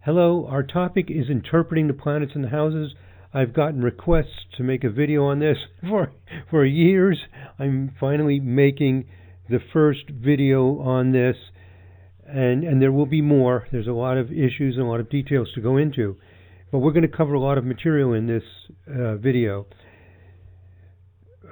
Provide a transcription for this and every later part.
Hello, our topic is interpreting the planets and the houses. I've gotten requests to make a video on this for years. I'm finally making the first video on this, and there will be more. There's a lot of issues and a lot of details to go into, but we're going to cover a lot of material in this video.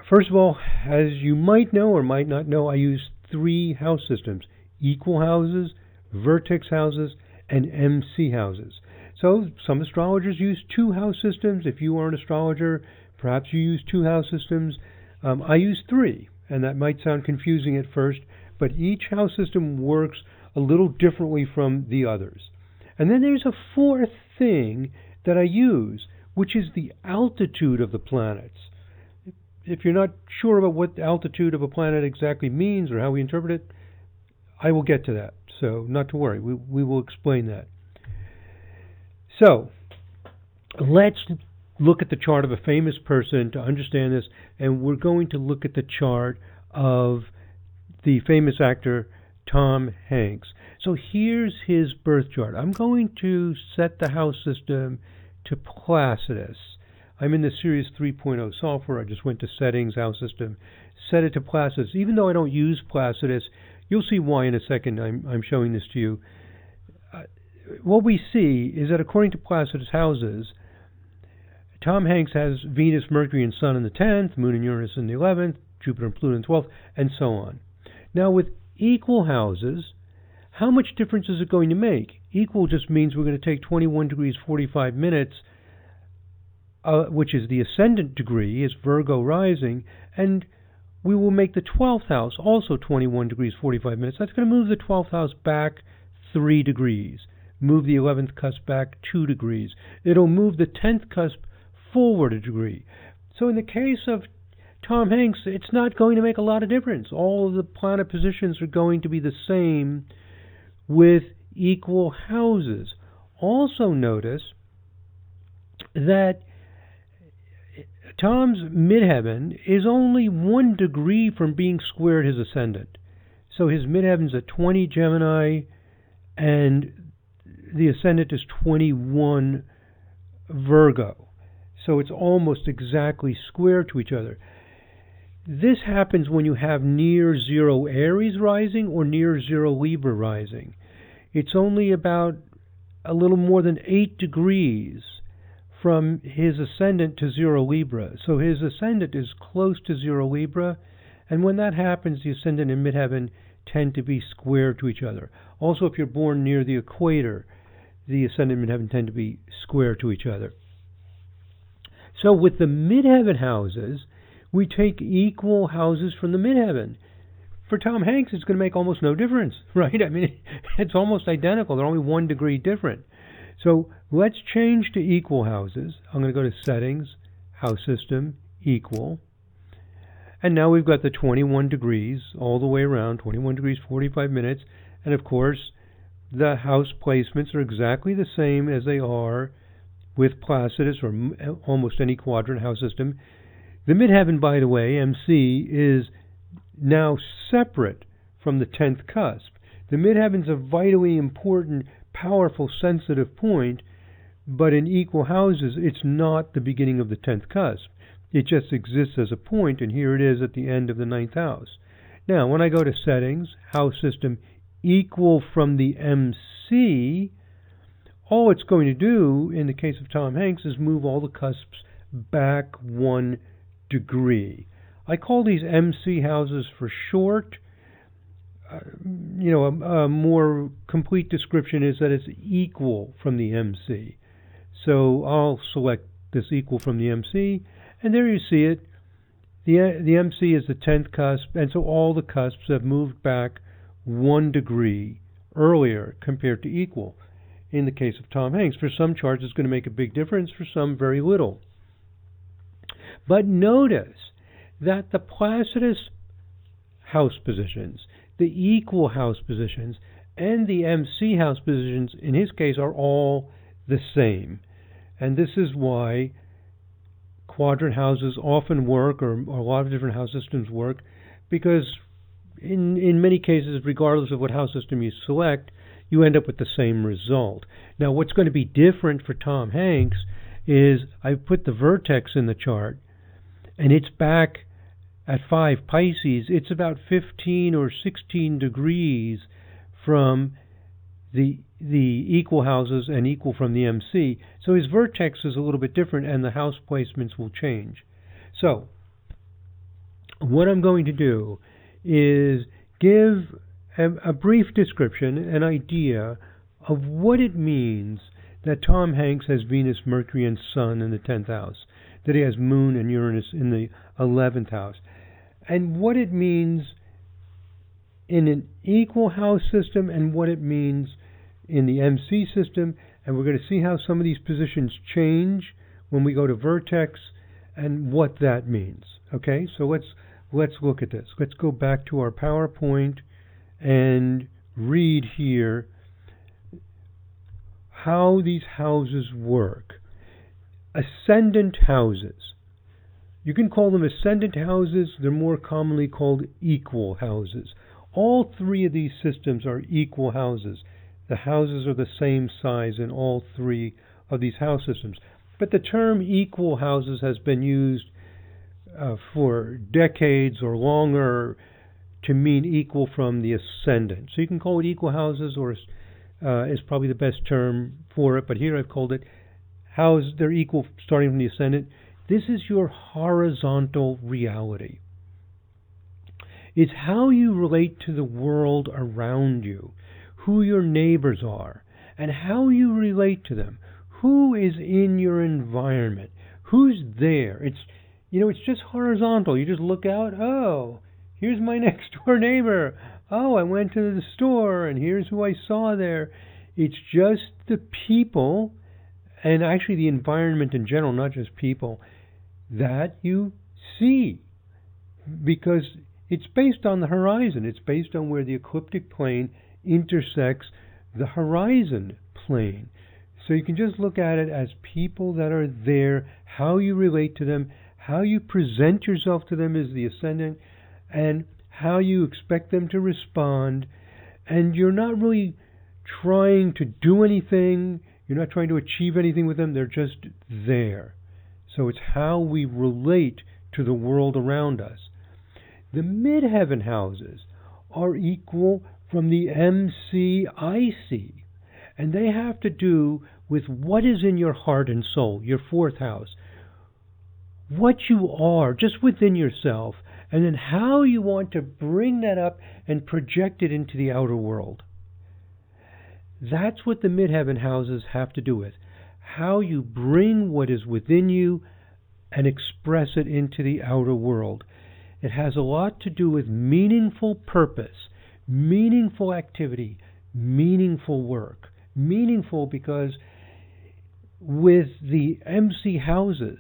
First of all, as you might know or might not know, I use 3 house systems: equal houses, vertex houses, and MC houses. So some astrologers use 2 house systems. If you are an astrologer, perhaps you use 2 house systems. I use 3, and that might sound confusing at first, but each house system works a little differently from the others. And then there's a 4th thing that I use, which is the altitude of the planets. If you're not sure about what the altitude of a planet exactly means or how we interpret it, I will get to that. So not to worry, we will explain that. So let's look at the chart of a famous person to understand this, and we're going to look at the chart of the famous actor Tom Hanks. So here's his birth chart. I'm going to set the house system to Placidus. I'm in the Series 3.0 software. I just went to Settings, House System, set it to Placidus. Even though I don't use Placidus, you'll see why in a second. I'm showing this to you. What we see is that according to Placidus houses, Tom Hanks has Venus, Mercury, and Sun in the 10th, Moon and Uranus in the 11th, Jupiter and Pluto in the 12th, and so on. Now with equal houses, how much difference is it going to make? Equal just means we're going to take 21 degrees 45 minutes, which is the ascendant degree, is Virgo rising, and we will make the 12th house also 21 degrees 45 minutes. That's going to move the 12th house back 3 degrees. Move the 11th cusp back 2 degrees. It'll move the 10th cusp forward a degree. So in the case of Tom Hanks, it's not going to make a lot of difference. All of the planet positions are going to be the same with equal houses. Also notice that Tom's midheaven is only 1 degree from being squared his ascendant. So his midheaven's at 20 Gemini, and the ascendant is 21 Virgo. So it's almost exactly square to each other. This happens when you have near 0 Aries rising or near 0 Libra rising. It's only about a little more than 8 degrees from his ascendant to 0 Libra. So his ascendant is close to 0 Libra, and when that happens, the ascendant and midheaven tend to be square to each other. Also, if you're born near the equator, the ascendant and midheaven tend to be square to each other. So with the midheaven houses, we take equal houses from the midheaven. For Tom Hanks, it's going to make almost no difference, right? I mean, it's almost identical. They're only 1 degree different. So let's change to equal houses. I'm going to go to Settings, House System, Equal. And now we've got the 21 degrees all the way around, 21 degrees 45 minutes. And of course, the house placements are exactly the same as they are with Placidus or almost any quadrant house system. The midheaven, by the way, MC, is now separate from the 10th cusp. The midheaven's a vitally important, powerful, sensitive point, but in equal houses, it's not the beginning of the 10th cusp. It just exists as a point, and here it is at the end of the 9th house. Now, when I go to Settings, House System, Equal from the MC, all it's going to do, in the case of Tom Hanks, is move all the cusps back 1 degree. I call these MC houses for short. A more complete description is that it's equal from the MC. So I'll select this equal from the MC, and there you see it. The MC is the 10th cusp, and so all the cusps have moved back 1 degree earlier compared to equal. In the case of Tom Hanks, for some charts it's going to make a big difference, for some very little. But notice that the Placidus house positions, the equal house positions, and the MC house positions, in his case, are all the same. And this is why quadrant houses often work, or a lot of different house systems work, because in many cases, regardless of what house system you select, you end up with the same result. Now, what's going to be different for Tom Hanks is I've put the vertex in the chart, and it's back at 5 Pisces. It's about 15 or 16 degrees from the equal houses and equal from the MC. So his vertex is a little bit different, and the house placements will change. So what I'm going to do is give a brief description, an idea of what it means that Tom Hanks has Venus, Mercury, and Sun in the 10th house, that he has Moon and Uranus in the 11th house, and what it means in an equal house system and what it means in the MC system. And we're going to see how some of these positions change when we go to vertex and what that means. Okay, so let's look at this. Let's go back to our PowerPoint and read here how these houses work. Ascendant houses. You can call them ascendant houses. They're more commonly called equal houses. All 3 of these systems are equal houses. The houses are the same size in all 3 of these house systems. But the term equal houses has been used for decades or longer to mean equal from the ascendant. So you can call it equal houses, or is probably the best term for it. But here I've called it they're equal starting from the ascendant. This is your horizontal reality. It's how you relate to the world around you, who your neighbors are, and how you relate to them. Who is in your environment? Who's there? It's just horizontal. You just look out. Oh, here's my next door neighbor. Oh, I went to the store, and here's who I saw there. It's just the people, and actually the environment in general, not just people, that you see. Because it's based on the horizon. It's based on where the ecliptic plane intersects the horizon plane. So you can just look at it as people that are there, how you relate to them, how you present yourself to them as the ascendant, and how you expect them to respond. And you're not really trying to do anything. You're not trying to achieve anything with them. They're just there. So it's how we relate to the world around us. The midheaven houses are equal from the MCIC, and they have to do with what is in your heart and soul, your 4th house, what you are just within yourself, and then how you want to bring that up and project it into the outer world. That's what the midheaven houses have to do with, how you bring what is within you and express it into the outer world. It has a lot to do with meaningful purpose, meaningful activity, meaningful work. Meaningful because with the MC houses,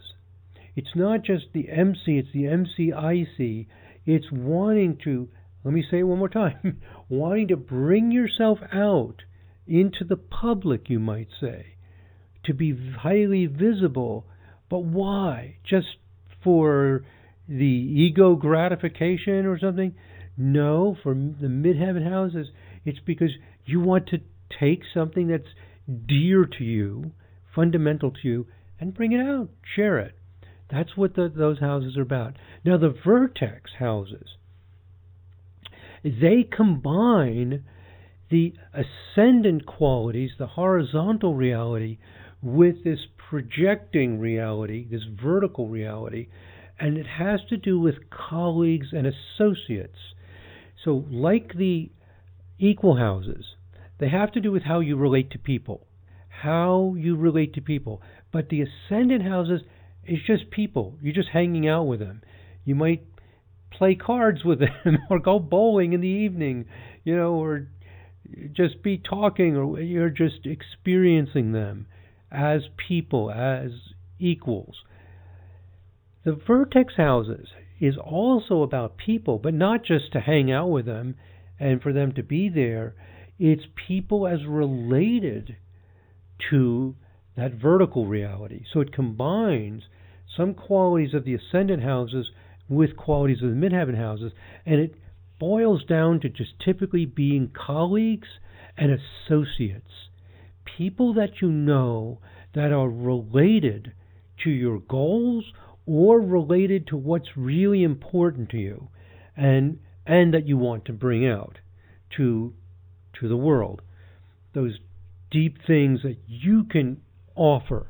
it's not just the MC, it's the MCIC. It's wanting to, let me say it one more time, wanting to bring yourself out into the public, you might say, to be highly visible. But why? Just for the ego gratification or something? No, for the midheaven houses, it's because you want to take something that's dear to you, fundamental to you, and bring it out, share it. That's what those houses are about. Now, the vertex houses, they combine the ascendant qualities, the horizontal reality, with this projecting reality, this vertical reality, and it has to do with colleagues and associates. So like the equal houses, they have to do with how you relate to people. How you relate to people. But the ascendant houses is just people. You're just hanging out with them. You might play cards with them or go bowling in the evening, or just be talking, or you're just experiencing them as people, as equals. The vertex houses is also about people, but not just to hang out with them and for them to be there. It's people as related to that vertical reality. So it combines some qualities of the ascendant houses with qualities of the midheaven houses, and it boils down to just typically being colleagues and associates. People that you know that are related to your goals or related to what's really important to you and that you want to bring out to the world. Those deep things that you can offer.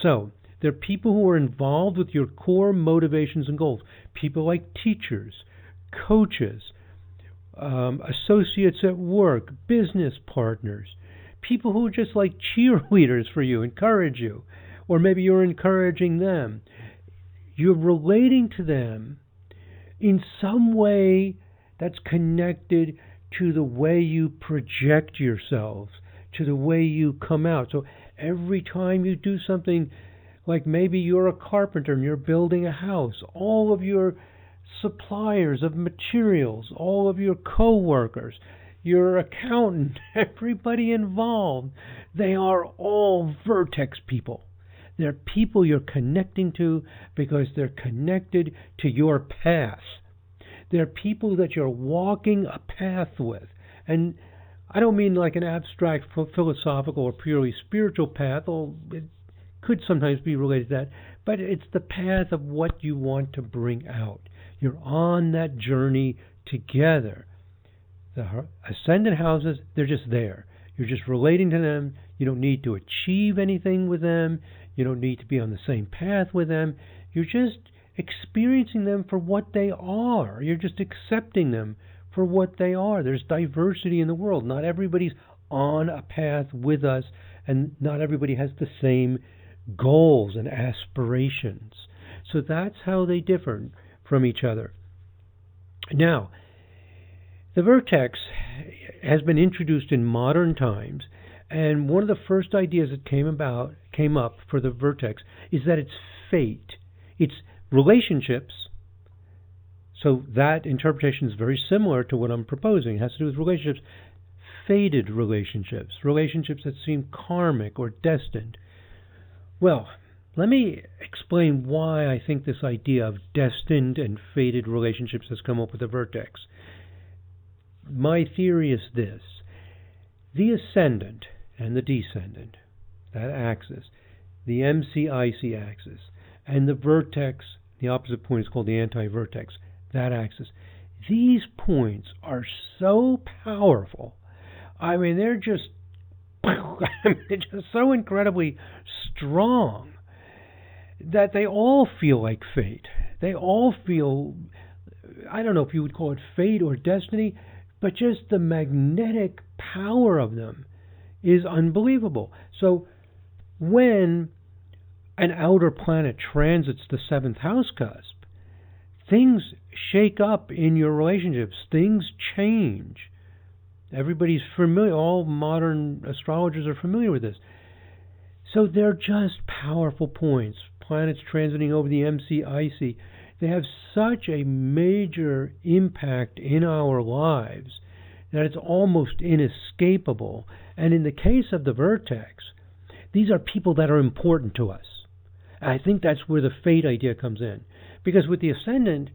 So, there are people who are involved with your core motivations and goals. People like teachers, coaches, associates at work, business partners, people who are just like cheerleaders for you, encourage you, or maybe you're encouraging them. You're relating to them in some way that's connected to the way you project yourselves, to the way you come out. So every time you do something, like maybe you're a carpenter and you're building a house, all of your suppliers of materials, all of your co-workers, your accountant, everybody involved, they are all Vertex people. They're people you're connecting to because they're connected to your path. They're people that you're walking a path with. And I don't mean like an abstract philosophical or purely spiritual path, although it could sometimes be related to that, but it's the path of what you want to bring out. You're on that journey together. The ascendant houses, they're just there. You're just relating to them. You don't need to achieve anything with them. You don't need to be on the same path with them. You're just experiencing them for what they are. You're just accepting them for what they are. There's diversity in the world. Not everybody's on a path with us, and not everybody has the same goals and aspirations. So that's how they differ from each other. Now, the vertex has been introduced in modern times, and one of the first ideas that came up for the vertex is that it's fate. It's relationships. So that interpretation is very similar to what I'm proposing. It has to do with relationships, fated relationships, relationships that seem karmic or destined. Well, let me explain why I think this idea of destined and fated relationships has come up with the vertex. My theory is this. The ascendant and the descendant, that axis, the MC-IC axis, and the vertex, the opposite point is called the anti-vertex, that axis. These points are so powerful. I mean, they're just so incredibly strong that they all feel like fate. They all feel, I don't know if you would call it fate or destiny, but just the magnetic power of them is unbelievable. So when an outer planet transits the 7th house cusp, things shake up in your relationships. Things change. Everybody's familiar. All modern astrologers are familiar with this. So they're just powerful points. Planets transiting over the MC-IC. They have such a major impact in our lives that it's almost inescapable. And in the case of the vertex, these are people that are important to us. And I think that's where the fate idea comes in. Because with the ascendant,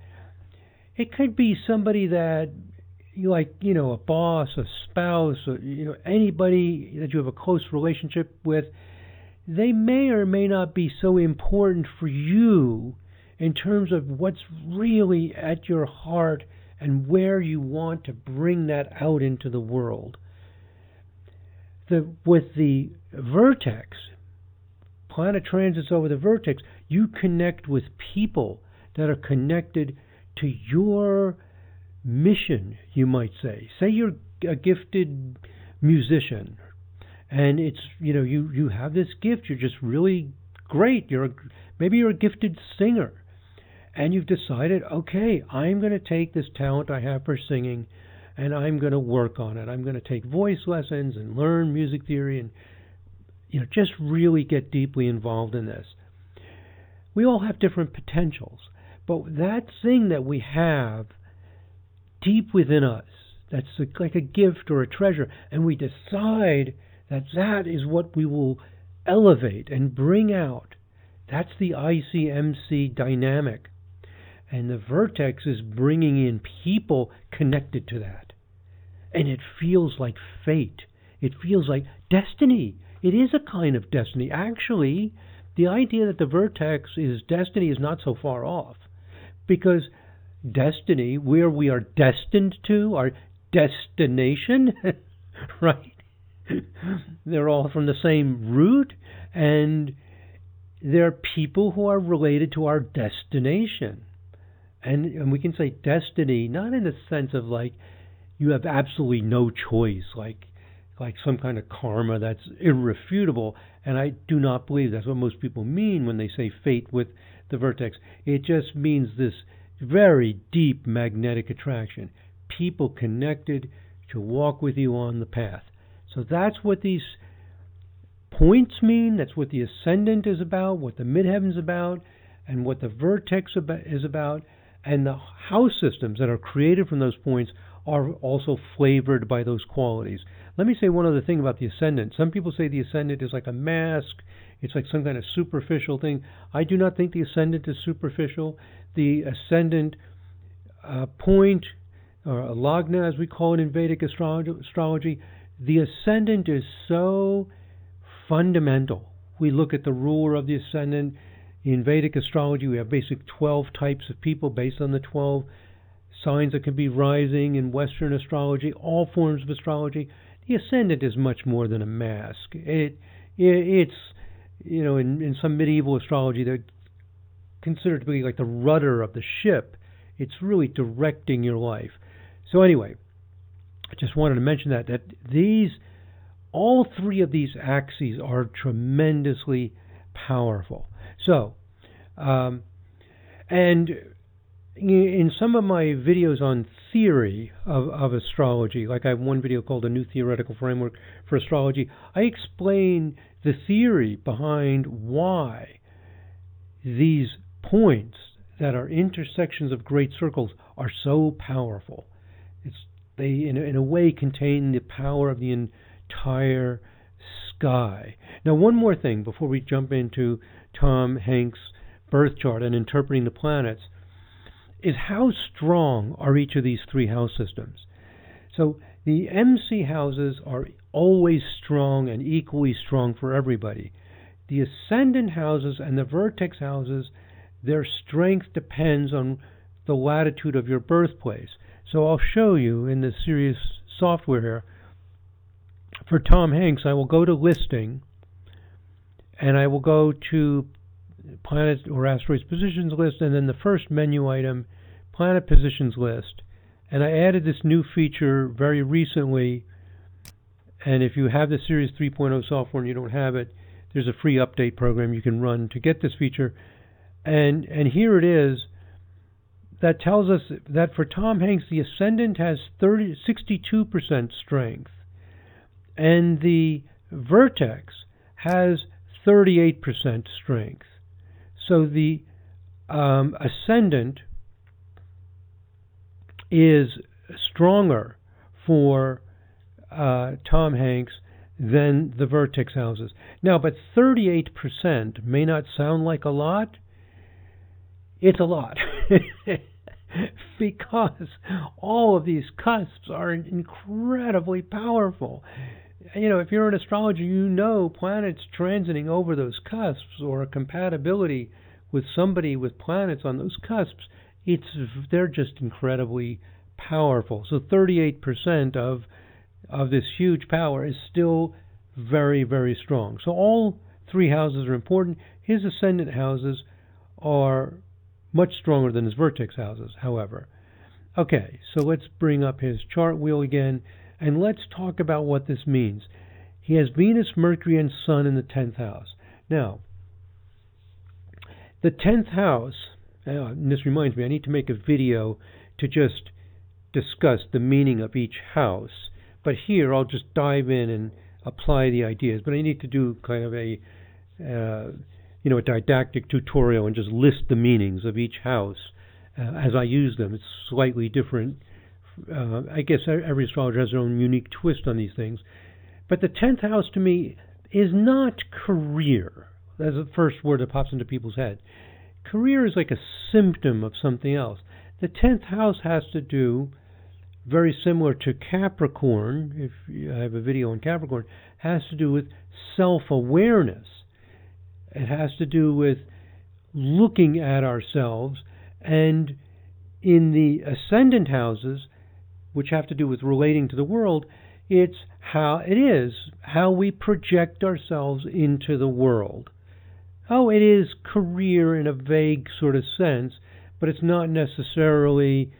it could be somebody that you like, a boss, a spouse, or, anybody that you have a close relationship with. They may or may not be so important for you in terms of what's really at your heart and where you want to bring that out into the world. With the vertex, planet transits over the vertex, you connect with people that are connected to your mission, you might say. Say you're a gifted musician, and it's, you have this gift, you're just really great. Maybe you're a gifted singer, and you've decided, okay, I'm going to take this talent I have for singing, and I'm going to work on it. I'm going to take voice lessons and learn music theory and, just really get deeply involved in this. We all have different potentials, but that thing that we have deep within us, that's like a gift or a treasure, and we decide that is what we will elevate and bring out. That's the ICMC dynamic. And the vertex is bringing in people connected to that. And it feels like fate. It feels like destiny. It is a kind of destiny. Actually, the idea that the vertex is destiny is not so far off. Because destiny, where we are destined to, our destination, right? They're all from the same root, and there are people who are related to our destination. And we can say destiny, not in the sense of like you have absolutely no choice, like some kind of karma that's irrefutable. And I do not believe that's what most people mean when they say fate with the vertex. It just means this very deep magnetic attraction. People connected to walk with you on the path. So that's what these points mean. That's what the ascendant is about, what the midheaven is about, and what the vertex is about. And the house systems that are created from those points are also flavored by those qualities. Let me say one other thing about the ascendant. Some people say the ascendant is like a mask. It's like some kind of superficial thing. I do not think the ascendant is superficial. The ascendant point, or lagna as we call it in Vedic astrology, the ascendant is so fundamental. We look at the ruler of the ascendant. In Vedic astrology, we have basic 12 types of people based on the 12 signs that can be rising. In Western astrology, all forms of astrology, the ascendant is much more than a mask. It's in some medieval astrology, they're considered to be like the rudder of the ship. It's really directing your life. So anyway, I just wanted to mention that all three of these axes are tremendously powerful. So, and in some of my videos on theory of astrology, like I have one video called A New Theoretical Framework for Astrology, I explain the theory behind why these points that are intersections of great circles are so powerful. They, in a way, contain the power of the entire sky. Now, one more thing before we jump into Tom Hanks' birth chart and interpreting the planets is how strong are each of these three house systems. So the MC houses are always strong and equally strong for everybody. The ascendant houses and the vertex houses, their strength depends on the latitude of your birthplace. So I'll show you in the Sirius software here. For Tom Hanks, I will go to listing, and I will go to planet or asteroids positions list, and then the first menu item, planet positions list. And I added this new feature very recently, and if you have the Series 3.0 software and you don't have it, there's a free update program you can run to get this feature. And here it is. That tells us that for Tom Hanks, the ascendant has 62% strength, and the vertex has 38% strength. So the ascendant is stronger for Tom Hanks than the vertex houses. Now, but 38% may not sound like a lot. It's a lot. Because all of these cusps are incredibly powerful. If you're an astrologer, you know planets transiting over those cusps or a compatibility with somebody with planets on those cusps, they're just incredibly powerful. So 38% of this huge power is still very, very strong. So all three houses are important. His ascendant houses are much stronger than his vertex houses, however. Okay, so let's bring up his chart wheel again, and let's talk about what this means. He has Venus, Mercury, and Sun in the 10th house. Now, the 10th house, and this reminds me, I need to make a video to just discuss the meaning of each house. But here, I'll just dive in and apply the ideas. But I need to do kind of a didactic tutorial and just list the meanings of each house as I use them. It's slightly different. I guess every astrologer has their own unique twist on these things. But the 10th house to me is not career. That's the first word that pops into people's head. Career is like a symptom of something else. The 10th house has to do very similar to Capricorn, if I have a video on Capricorn, has to do with self-awareness. It has to do with looking at ourselves, and in the ascendant houses, which have to do with relating to the world, it's how we project ourselves into the world. Oh, it is career in a vague sort of sense, but it's not necessarily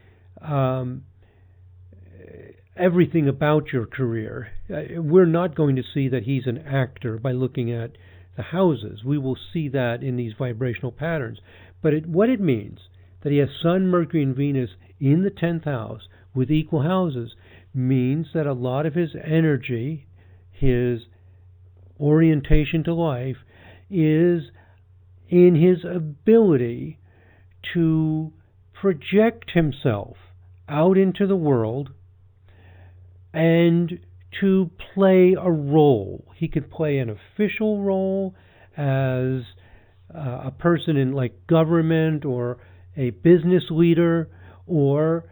everything about your career. We're not going to see that he's an actor by looking at the houses. We will see that in these vibrational patterns. But what it means, that he has Sun, Mercury, and Venus in the 10th house with equal houses, means that a lot of his energy, his orientation to life, is in his ability to project himself out into the world and to play a role. He could play an official role as a person in like government or a business leader, or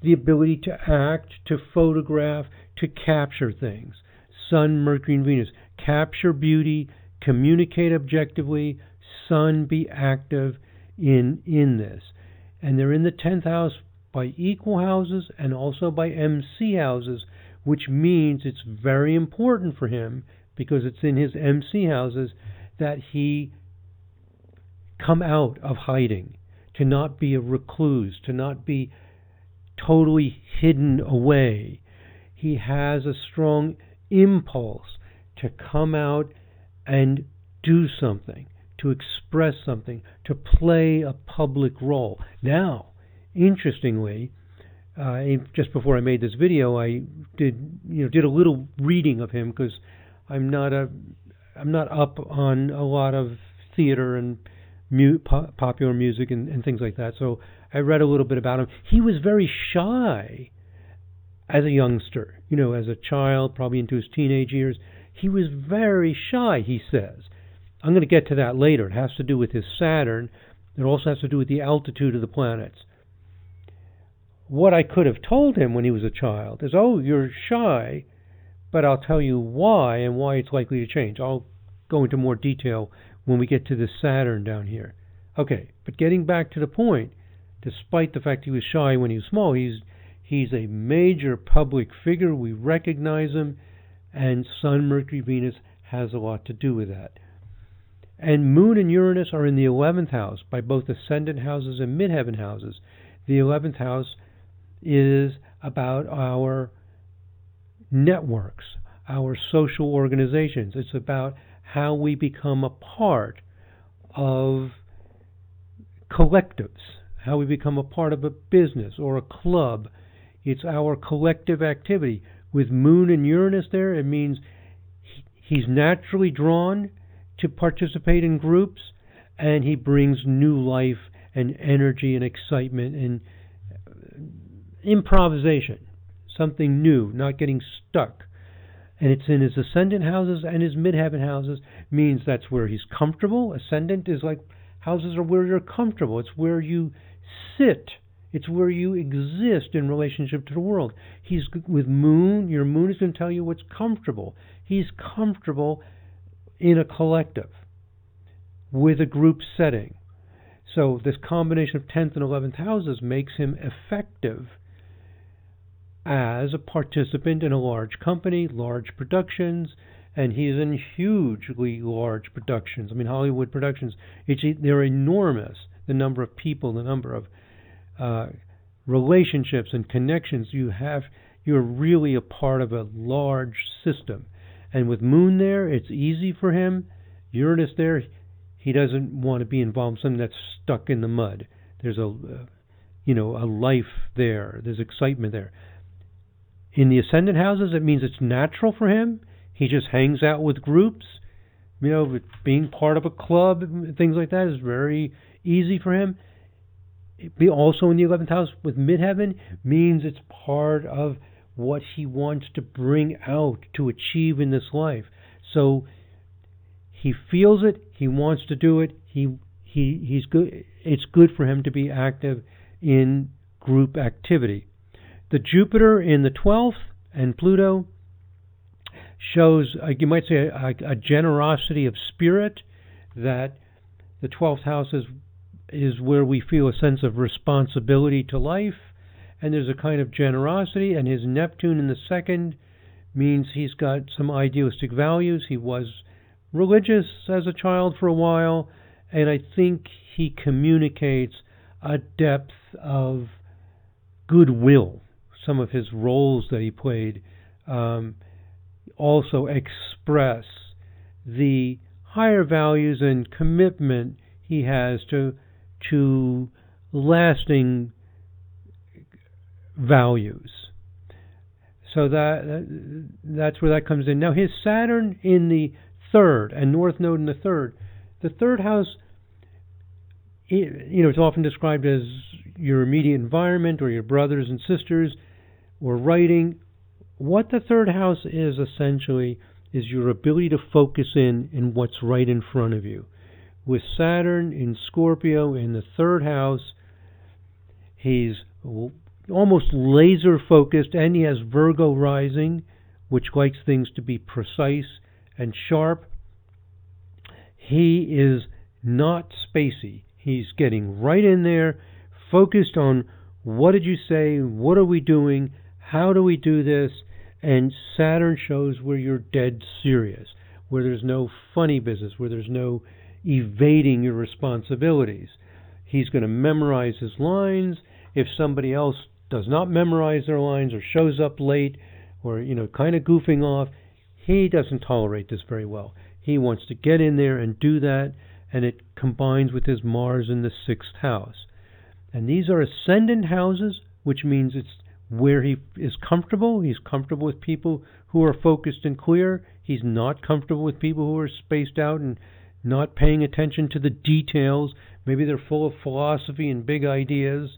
the ability to act, to photograph, to capture things. Sun, Mercury, and Venus. Capture beauty, communicate objectively. Sun, be active in this. And they're in the 10th house by equal houses and also by MC houses, which means it's very important for him, because it's in his MC houses, that he come out of hiding, to not be a recluse, to not be totally hidden away. He has a strong impulse to come out and do something, to express something, to play a public role. Now, interestingly, just before I made this video, I did a little reading of him, because I'm not up on a lot of theater and popular music and things like that. So I read a little bit about him. He was very shy as a youngster, as a child, probably into his teenage years. He was very shy, he says. I'm going to get to that later. It has to do with his Saturn. It also has to do with the altitude of the planets. What I could have told him when he was a child is, oh, you're shy, but I'll tell you why and why it's likely to change. I'll go into more detail when we get to the Saturn down here. Okay, but getting back to the point, despite the fact he was shy when he was small, he's a major public figure. We recognize him, and Sun, Mercury, Venus has a lot to do with that. And Moon and Uranus are in the 11th house by both ascendant houses and midheaven houses. The 11th house is about our networks, our social organizations. It's about how we become a part of collectives, how we become a part of a business or a club. It's our collective activity. With Moon and Uranus there, it means he's naturally drawn to participate in groups, and he brings new life and energy and excitement and improvisation, something new, not getting stuck. And it's in his ascendant houses and his midheaven houses, means that's where he's comfortable. Ascendant is like houses are where you're comfortable. It's where you sit. It's where you exist in relationship to the world. He's with Moon. Your Moon is going to tell you what's comfortable. He's comfortable in a collective with a group setting. So this combination of 10th and 11th houses makes him effective as a participant in a large company, large productions, and he's in hugely large productions. I mean, Hollywood productions, they're enormous, the number of people, the number of relationships and connections you have. You're really a part of a large system. And with Moon there, it's easy for him. Uranus there, he doesn't want to be involved in something that's stuck in the mud. There's a life there. There's excitement there. In the ascendant houses, it means it's natural for him. He just hangs out with groups. Being part of a club, things like that is very easy for him. Also in the 11th house with midheaven means it's part of what he wants to bring out to achieve in this life. So he feels it. He wants to do it. He's good. It's good for him to be active in group activity. The Jupiter in the 12th and Pluto shows, you might say, a generosity of spirit, that the 12th house is where we feel a sense of responsibility to life, and there's a kind of generosity, and his Neptune in the 2nd means he's got some idealistic values. He was religious as a child for a while, and I think he communicates a depth of goodwill. Some of his roles that he played also express the higher values and commitment he has to lasting values. So that's where that comes in. Now his Saturn in the 3rd and North Node in the 3rd. The 3rd house, it's often described as your immediate environment or your brothers and sisters or writing. What the 3rd house is essentially is your ability to focus in what's right in front of you. With Saturn in Scorpio in the 3rd house, he's almost laser focused, and he has Virgo rising, which likes things to be precise and sharp. He is not spacey. He's getting right in there, focused on what did you say, what are we doing, how do we do this, and Saturn shows where you're dead serious, where there's no funny business, where there's no evading your responsibilities. He's going to memorize his lines. If somebody else does not memorize their lines or shows up late or, kind of goofing off, he doesn't tolerate this very well. He wants to get in there and do that, and it combines with his Mars in the 6th house. And these are ascendant houses, which means it's where he is comfortable. He's comfortable with people who are focused and clear. He's not comfortable with people who are spaced out and not paying attention to the details. Maybe they're full of philosophy and big ideas,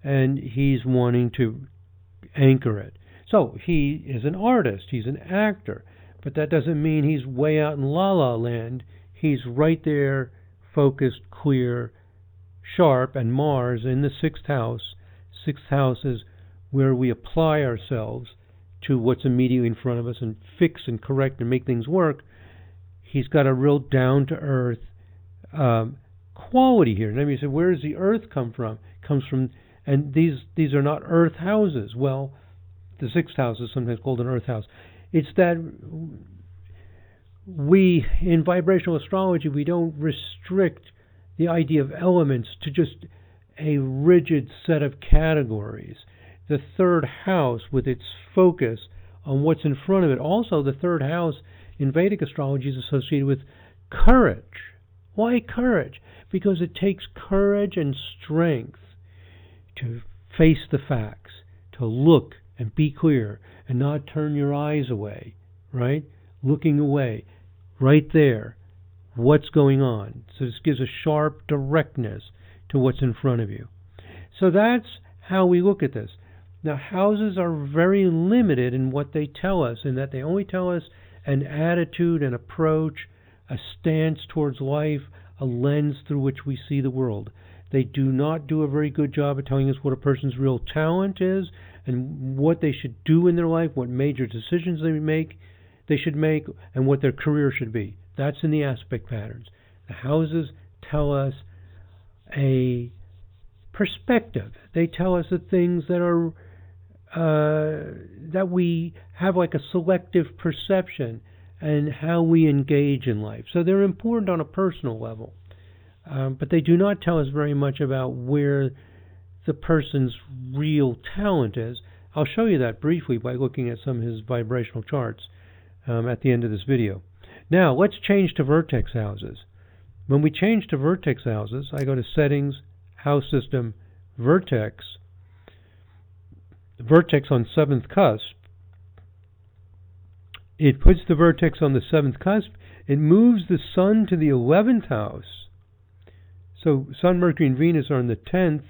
and he's wanting to anchor it. So he is an artist. He's an actor. But that doesn't mean he's way out in la-la land. He's right there, focused, clear, sharp, and Mars in the 6th house. 6th house is where we apply ourselves to what's immediately in front of us and fix and correct and make things work. He's got a real down-to-earth quality here. And I mean, you say, where does the earth come from? It comes from, and these are not earth houses. Well, the 6th house is sometimes called an earth house. It's that we, in vibrational astrology, we don't restrict the idea of elements to just a rigid set of categories. The 3rd house, with its focus on what's in front of it. Also, the 3rd house in Vedic astrology is associated with courage. Why courage? Because it takes courage and strength to face the facts, to look and be clear and not turn your eyes away, right? Looking away, right there, what's going on. So this gives a sharp directness to what's in front of you. So that's how we look at this. Now, houses are very limited in what they tell us, in that they only tell us an attitude, an approach, a stance towards life, a lens through which we see the world. They do not do a very good job of telling us what a person's real talent is and what they should do in their life, what major decisions they should make, and what their career should be. That's in the aspect patterns. The houses tell us a perspective. They tell us the things that are that we have like a selective perception and how we engage in life. So they're important on a personal level, but they do not tell us very much about where the person's real talent is. I'll show you that briefly by looking at some of his vibrational charts at the end of this video. Now, let's change to vertex houses. When we change to vertex houses, I go to Settings, House System, Vertex, Vertex on 7th cusp. It puts the vertex on the 7th cusp. It moves the Sun to the 11th house. So Sun, Mercury, and Venus are in the 10th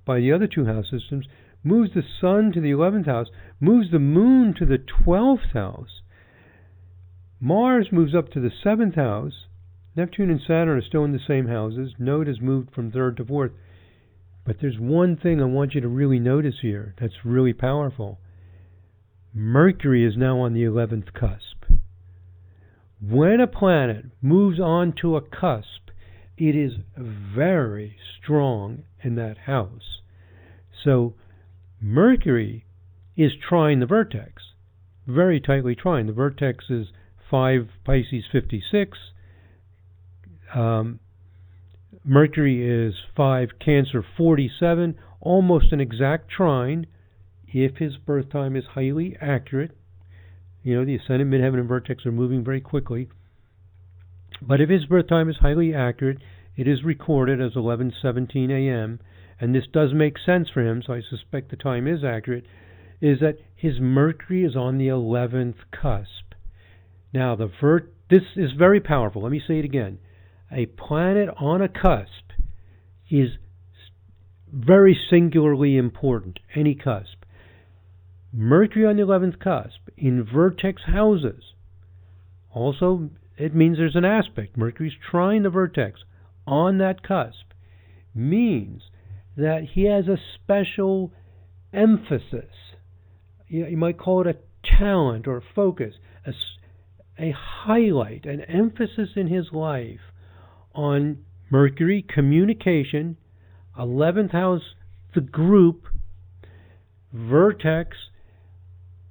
by the other two house systems. Moves the Sun to the 11th house. Moves the Moon to the 12th house. Mars moves up to the 7th house. Neptune and Saturn are still in the same houses. Node has moved from 3rd to 4th. But there's one thing I want you to really notice here that's really powerful. Mercury is now on the 11th cusp. When a planet moves on to a cusp, it is very strong in that house. So Mercury is trying the vertex, very tightly trying. The vertex is 5 Pisces 56. Mercury is 5 Cancer 47, almost an exact trine if his birth time is highly accurate. You know, the ascendant, midheaven, and vertex are moving very quickly. But if his birth time is highly accurate, it is recorded as 11:17 a.m., and this does make sense for him, so I suspect the time is accurate, is that his Mercury is on the 11th cusp. Now, this is very powerful. Let me say it again. A planet on a cusp is very singularly important, any cusp. Mercury on the 11th cusp in vertex houses. Also, it means there's an aspect. Mercury's trying the vertex on that cusp. Means that he has a special emphasis. You might call it a talent or focus, a highlight, an emphasis in his life on Mercury, communication, 11th house, the group, vertex,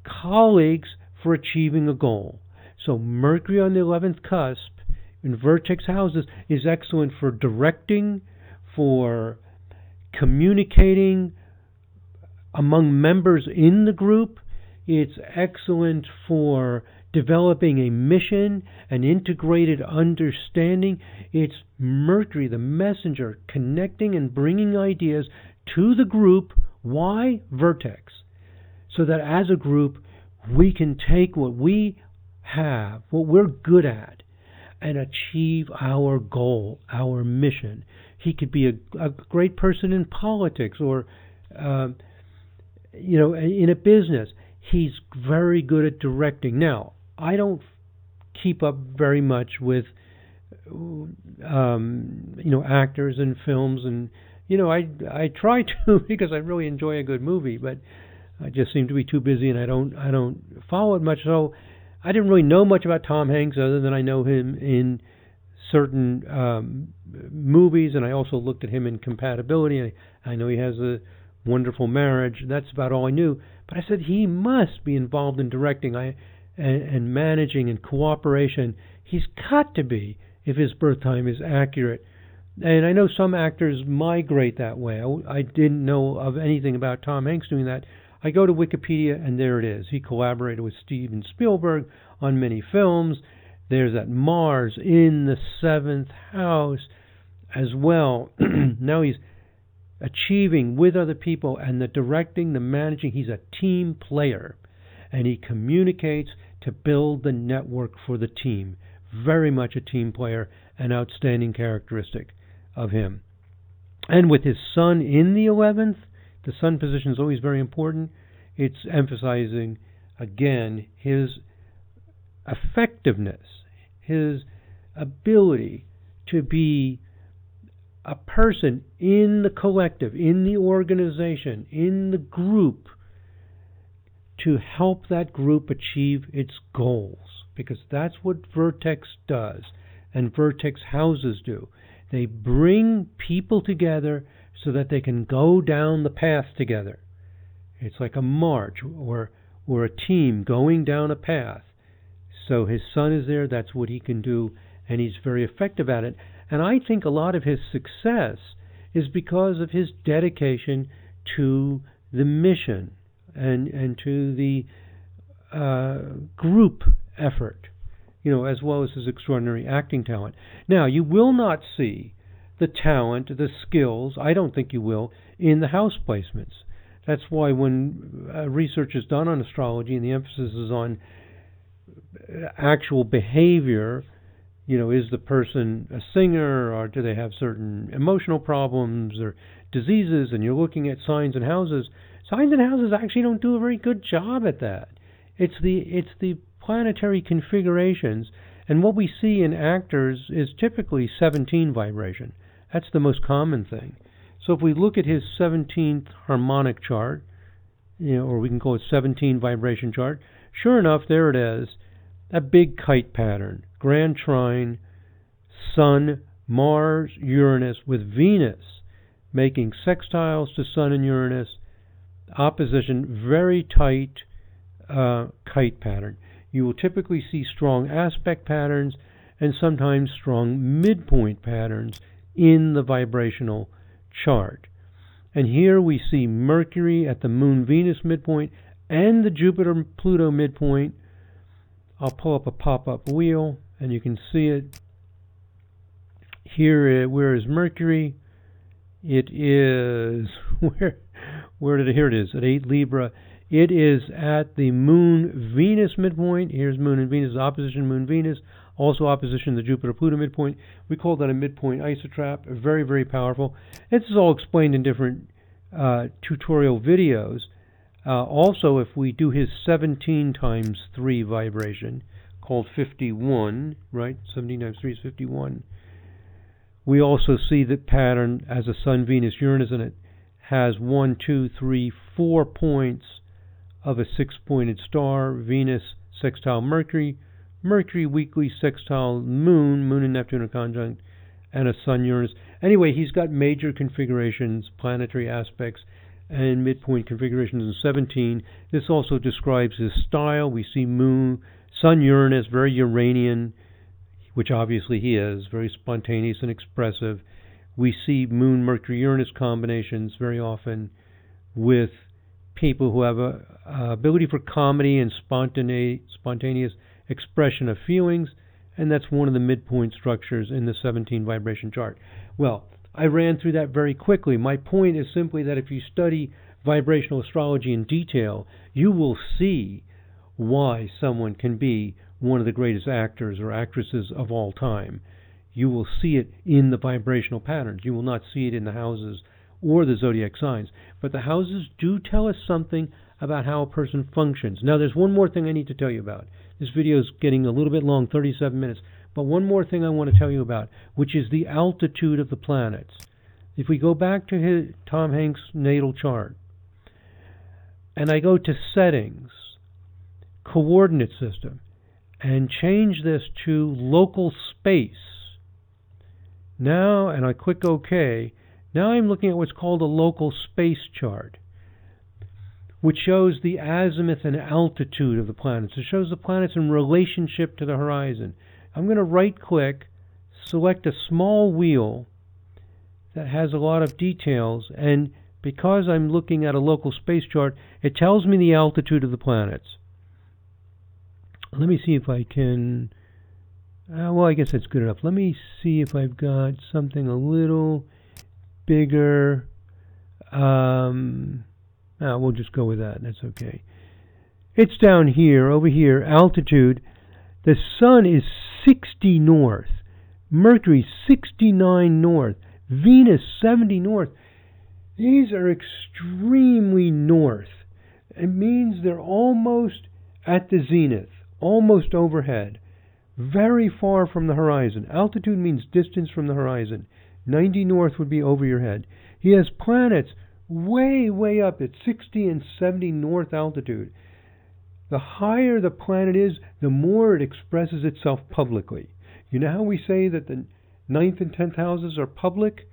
colleagues for achieving a goal. So Mercury on the 11th cusp in vertex houses is excellent for directing, for communicating among members in the group. It's excellent for developing a mission, an integrated understanding. It's Mercury, the messenger, connecting and bringing ideas to the group. Why? Vertex. So that as a group, we can take what we have, what we're good at, and achieve our goal, our mission. He could be a great person in politics or, in a business. He's very good at directing. Now, I don't keep up very much with, actors and films, and I try to because I really enjoy a good movie, but I just seem to be too busy and I don't follow it much. So I didn't really know much about Tom Hanks other than I know him in certain movies, and I also looked at him in Compatibility. I know he has a wonderful marriage. That's about all I knew. But I said he must be involved in directing and managing and cooperation. He's got to be if his birth time is accurate. And I know some actors migrate that way. I didn't know of anything about Tom Hanks doing that. I go to Wikipedia, and there it is. He collaborated with Steven Spielberg on many films. There's that Mars in the 7th house as well. Now he's achieving with other people, and the directing, the managing. He's a team player, and he communicates to build the network for the team. Very much a team player, an outstanding characteristic of him. And with his sun in the 11th, the sun position is always very important. It's emphasizing, again, his effectiveness, his ability to be a person in the collective, in the organization, in the group, to help that group achieve its goals. Because that's what Vertex does, and Vertex houses do. They bring people together so that they can go down the path together. It's like a march or a team going down a path. So his sun is there, that's what he can do, and he's very effective at it. And I think a lot of his success is because of his dedication to the mission and to the group effort, as well as his extraordinary acting talent. Now, you will not see the talent, the skills, I don't think you will, in the house placements. That's why when research is done on astrology and the emphasis is on actual behavior, is the person a singer, or do they have certain emotional problems or diseases, and you're looking at signs and houses. Signs and houses actually don't do a very good job at that. It's the planetary configurations, and what we see in actors is typically 17 vibration. That's the most common thing. So if we look at his 17th harmonic chart, or we can call it 17 vibration chart, sure enough, there it is, a big kite pattern, grand trine, Sun, Mars, Uranus, with Venus making sextiles to Sun and Uranus, opposition, very tight kite pattern. You will typically see strong aspect patterns and sometimes strong midpoint patterns in the vibrational chart. And here we see Mercury at the Moon-Venus midpoint and the Jupiter-Pluto midpoint. I'll pull up a pop-up wheel and you can see it. Here, where is Mercury? It is, here it is, at 8 Libra. It is at the Moon-Venus midpoint. Here's Moon and Venus, opposition Moon-Venus, also opposition the Jupiter-Pluto midpoint. We call that a midpoint isotrap, very, very powerful. This is all explained in different tutorial videos. Also, if we do his 17 times 3 vibration, called 51, right? 17 times 3 is 51. We also see the pattern as a Sun, Venus, Uranus, and it has 1, 2, 3, 4 points of a 6-pointed star. Venus sextile Mercury, Mercury weekly sextile Moon, Moon and Neptune are conjunct, and a Sun, Uranus. Anyway, he's got major configurations, planetary aspects, and midpoint configurations in 17. This also describes his style. We see Moon, Sun, Uranus, very Uranian, which obviously he is, very spontaneous and expressive. We see Moon, Mercury, Uranus combinations very often with people who have a ability for comedy and spontaneous expression of feelings, and that's one of the midpoint structures in the 17 vibration chart. Well, I ran through that very quickly. My point is simply that if you study vibrational astrology in detail, you will see why someone can be one of the greatest actors or actresses of all time. You will see it in the vibrational patterns. You will not see it in the houses or the zodiac signs. But the houses do tell us something about how a person functions. Now, there's one more thing I need to tell you about. This video is getting a little bit long, 37 minutes. But one more thing I want to tell you about, which is the altitude of the planets. If we go back to Tom Hanks' natal chart, and I go to settings, coordinate system, and change this to local space. Now, and I click OK, now I'm looking at what's called a local space chart, which shows the azimuth and altitude of the planets. It shows the planets in relationship to the horizon. I'm going to right-click, select a small wheel that has a lot of details, and because I'm looking at a local space chart, it tells me the altitude of the planets. Let me see if I can... well, I guess that's good enough. Let me see if I've got something a little bigger. We'll just go with that. That's okay. It's down here, over here, altitude. The Sun is 60 north. Mercury 69 north. Venus 70 north. These are extremely north. It means they're almost at the zenith, almost overhead, very far from the horizon. Altitude means distance from the horizon. 90 north would be over your head. He has planets way, way up at 60 and 70 north altitude. The higher the planet is, the more it expresses itself publicly. You know how we say that the 9th and 10th houses are public?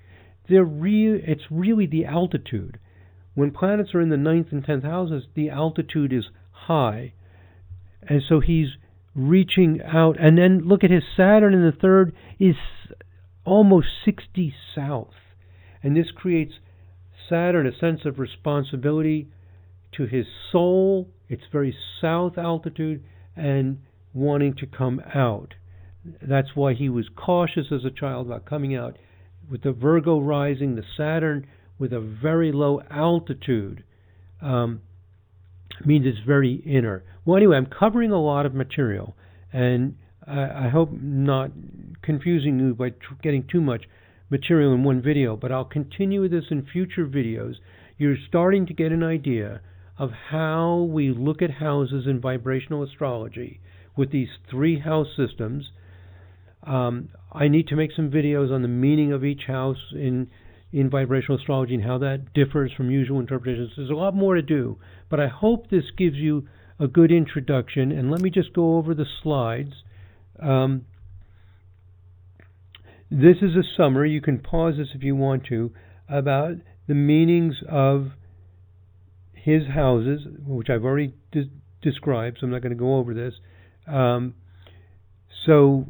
It's really the altitude. When planets are in the 9th and 10th houses, the altitude is high. And so he's reaching out. And then look at his Saturn in the 3rd is almost 60 south. And this creates Saturn a sense of responsibility to his soul. It's very south altitude and wanting to come out. That's why he was cautious as a child about coming out. With the Virgo rising, the Saturn with a very low altitude means it's very inner. Well, anyway, I'm covering a lot of material, and I hope not confusing you by getting too much material in one video, but I'll continue with this in future videos. You're starting to get an idea of how we look at houses in vibrational astrology with these 3 house systems. I need to make some videos on the meaning of each house in in vibrational astrology and how that differs from usual interpretations. There's a lot more to do, but I hope this gives you a good introduction. And let me just go over the slides. This is a summary. You can pause this if you want to, about the meanings of his houses, which I've already described, so I'm not going to go over this. So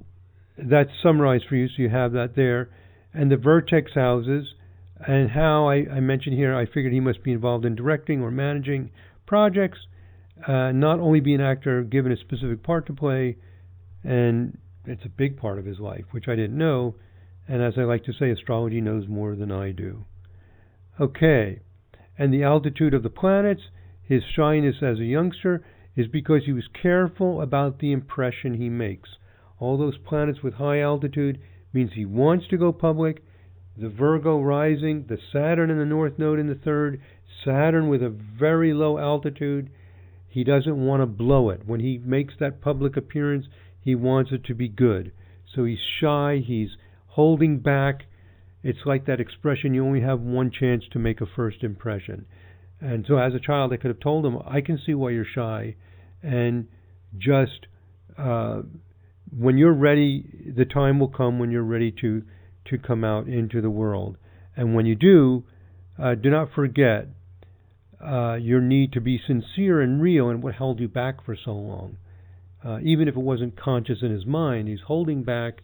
that's summarized for you, so you have that there. And the vertex houses, and how I mentioned here, I figured he must be involved in directing or managing projects, not only be an actor given a specific part to play, and it's a big part of his life, which I didn't know. And as I like to say, astrology knows more than I do. Okay, and the altitude of the planets, his shyness as a youngster is because he was careful about the impression he makes. All those planets with high altitude means he wants to go public. The Virgo rising, the Saturn in the North Node in the third, Saturn with a very low altitude, he doesn't want to blow it. When he makes that public appearance, he wants it to be good. So he's shy, he's holding back. It's like that expression, you only have one chance to make a first impression. And so as a child, I could have told him, I can see why you're shy. And just when you're ready, the time will come when you're ready to come out into the world. And when you do not forget your need to be sincere and real and what held you back for so long. Even if it wasn't conscious in his mind, he's holding back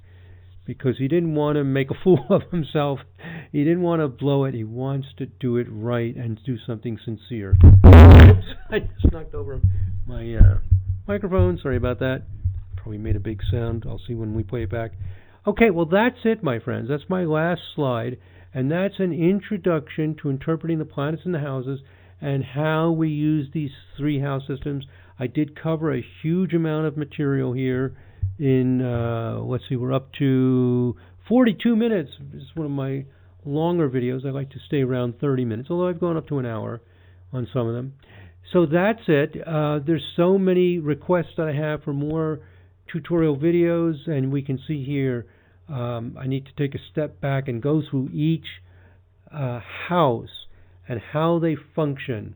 because he didn't want to make a fool of himself. He didn't want to blow it. He wants to do it right and do something sincere. Oops, I just knocked over my microphone. Sorry about that. Probably made a big sound. I'll see when we play it back. Okay, well, that's it, my friends. That's my last slide. And that's an introduction to interpreting the planets and the houses and how we use these three house systems. I did cover a huge amount of material here in, let's see, we're up to 42 minutes. It's one of my longer videos. I like to stay around 30 minutes, although I've gone up to an hour on some of them. So that's it. There's so many requests that I have for more tutorial videos, and we can see here I need to take a step back and go through each house and how they function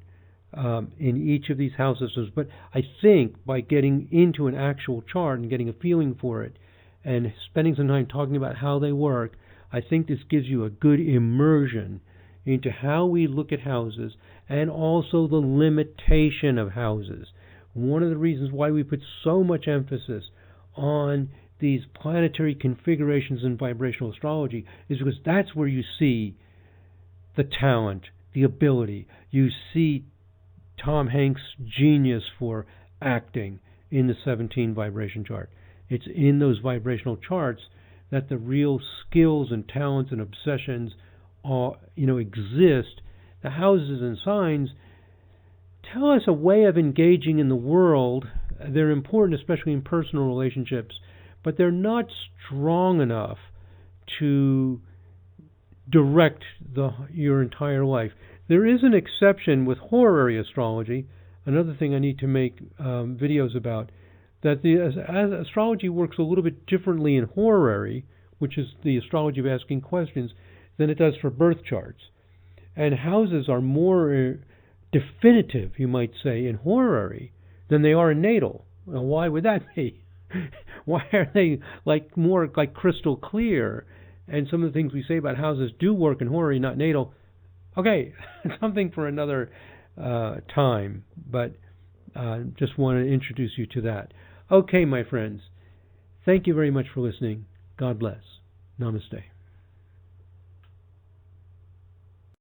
in each of these house systems. But I think by getting into an actual chart and getting a feeling for it and spending some time talking about how they work, I think this gives you a good immersion into how we look at houses and also the limitation of houses. One of the reasons why we put so much emphasis on these planetary configurations in vibrational astrology is because that's where you see the talent, the ability. You see Tom Hanks' genius for acting in the 17 vibration chart. It's in those vibrational charts that the real skills and talents and obsessions exist. The houses and signs tell us a way of engaging in the world. They're important, especially in personal relationships, but they're not strong enough to direct your entire life. There is an exception with horary astrology, another thing I need to make videos about, that as astrology works a little bit differently in horary, which is the astrology of asking questions, than it does for birth charts. And houses are more definitive, you might say, in horary than they are in natal. Well, why would that be? Why are they more like crystal clear? And some of the things we say about houses do work in horary, not natal. Okay, something for another time, but just want to introduce you to that. Okay, my friends, thank you very much for listening. God bless. Namaste.